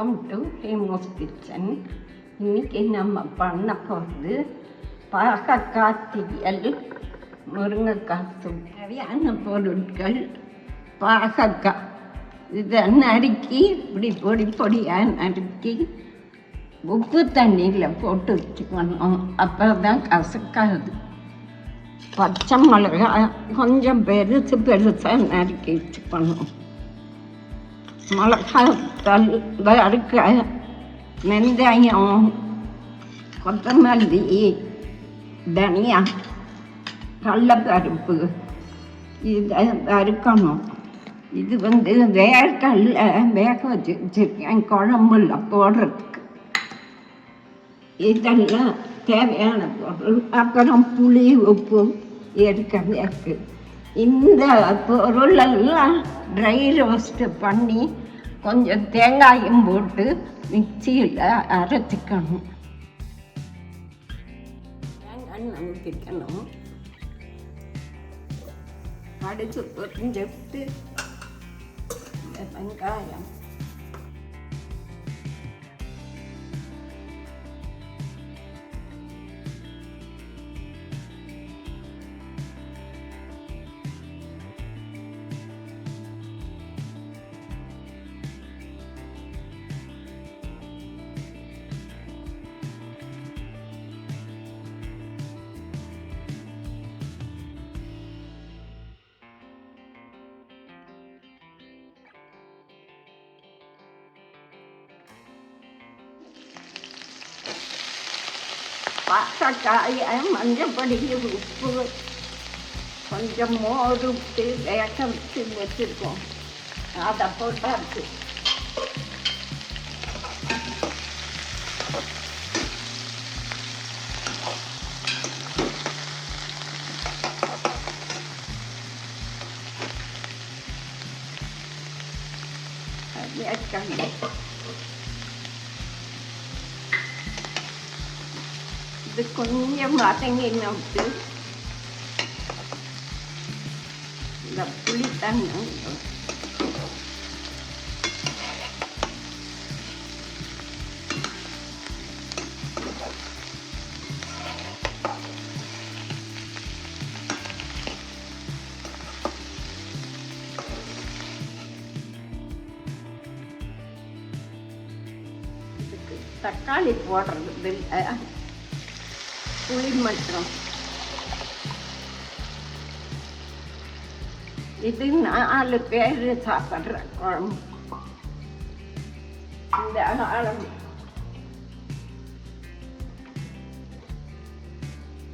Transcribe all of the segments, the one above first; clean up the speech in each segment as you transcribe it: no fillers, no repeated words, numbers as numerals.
Welcome to ஹேமோஸ் kitchen. இன்றைக்கி நம்ம பண்ண போகிறது பாகக்காய் தீயல் முருங்கைக்காய் சூப். தேவையான பொருட்கள்: பாகக்காய், இதை நறுக்கி இப்படி பொடி பொடியாக நறுக்கி உப்பு தண்ணியில் போட்டு வச்சுக்கணும், அப்போ தான் கசக்காது. பச்சை மிளகாய் கொஞ்சம் பெருசு பெருசாக நறுக்கி வச்சுக்கணும். மிளகாய்த்தூள், வறுக்க வெங்காயம், கொத்தமல்லி, தனியா, கடலைப்பருப்பு இதை வறுக்கணும். இது வேர்க்கடல வேக வச்சு வச்சுருக்கேன் குழம்புல போடுறதுக்கு. இதெல்லாம் தேவையான பொருள். அப்புறம் புளி, உப்பு ஏற்கனவே. இந்த பொருளெல்லாம் ட்ரை ரோஸ்ட்டு பண்ணி கொஞ்சம் தேங்காயும் போட்டு மிக்சியில் அரைச்சிக்கணும். தேங்காய் ஊற்றிக்கணும். கடுகு பொரிஞ்சிட்டு வெங்காயம், பாகக்காயை மஞ்சப்பொடி, உப்பு, கொஞ்சம் மோர் விட்டு வேக விட்டு வச்சுருக்கோம், அதை போட்டாச்சு. இது கொஞ்சம் வதங்கின விட்டு இந்த புளி தண்ணி தக்காளி போடுறது இல்லை, புளி மட்டும். இது 4 பேர் சாப்பிட்ற குழம்பு. இந்த அளவு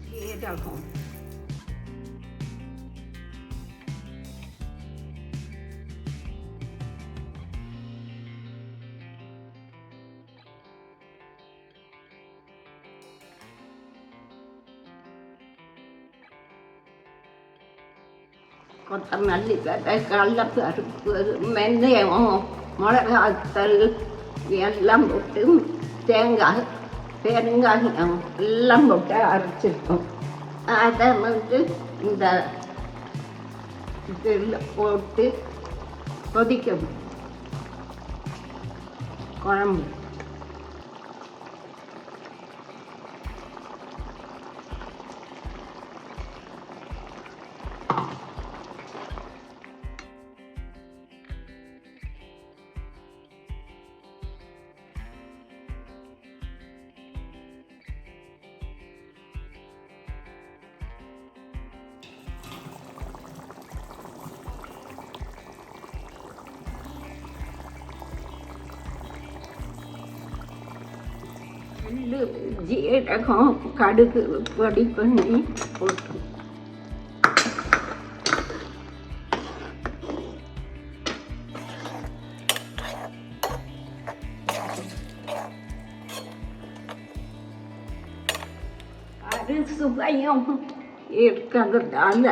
சீரகம், கொத்தமல்லி விதை, கடலைப்பருப்பு, வெந்தயம், மிளகாய்த்தூள் எல்லாம் போட்டு தேங்காய், பெருங்காயம் எல்லாம் போட்டு அரைச்சிருக்கோம். அதை இந்த இதில் போட்டு கொதிக்கணும் குழம்பு. ஜீரகம், கடுகு பொடி பண்ணி போட்டு சுவையும் இருக்கிறதால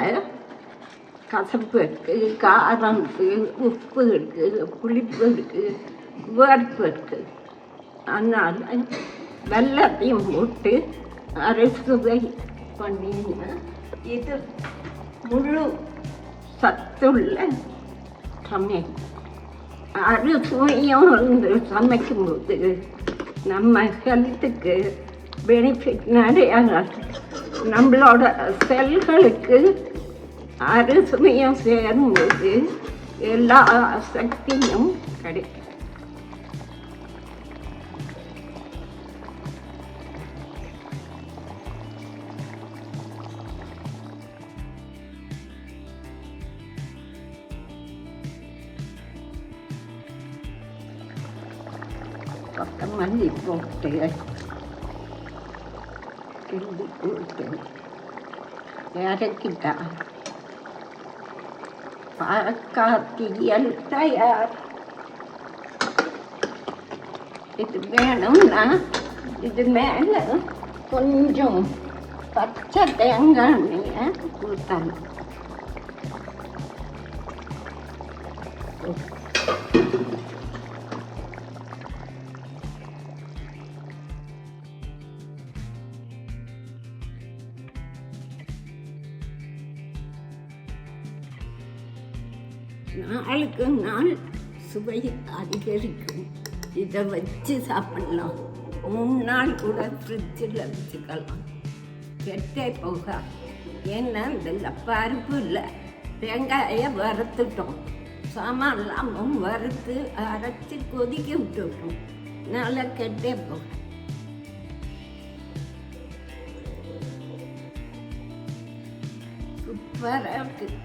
கசப்பு இருக்குது, காரம் இருக்குது, உப்பு இருக்குது, புளிப்பு இருக்குது, வறுப்பு இருக்குது. அதனால் வெல்லத்தையும் போட்டு அரைசுவை பண்ணிங்கன்னா இது முழு சத்துள்ள சமையல். அறுசுவையும் வந்து சமைக்கும்போது நம்ம ஹெல்த்துக்கு பெனிஃபிட் நிறையா. நம்மளோட செல்களுக்கு அறுசுவையும் சேரும்போது எல்லா சக்தியும் கிடைக்கும். கொத்தமல்லி போட்டு கிண்டி போட்டு இறக்கிட்டா பவக்கா தீயல் தயார். இது வேணும்னா இது மேலே கொஞ்சம் பச்சை தேங்காய் எண்ணெயை ஊற்றணும். நாளுக்கு நாள் சுவை அதிகரிக்கும். இதை வச்சு சாப்பிடலாம். 3 நாள் கூட ஃப்ரிட்ஜில் வச்சுக்கலாம், கெட்டே போகா. ஏன்னா இதில் பருப்பு இல்லை, தேங்காயை வறுத்துட்டோம், சாமான்லாமும் வறுத்து அரைச்சி கொதிக்க விட்டுட்டோம், நல்லா கெட்டே போக. சூப்பராக இருக்குது.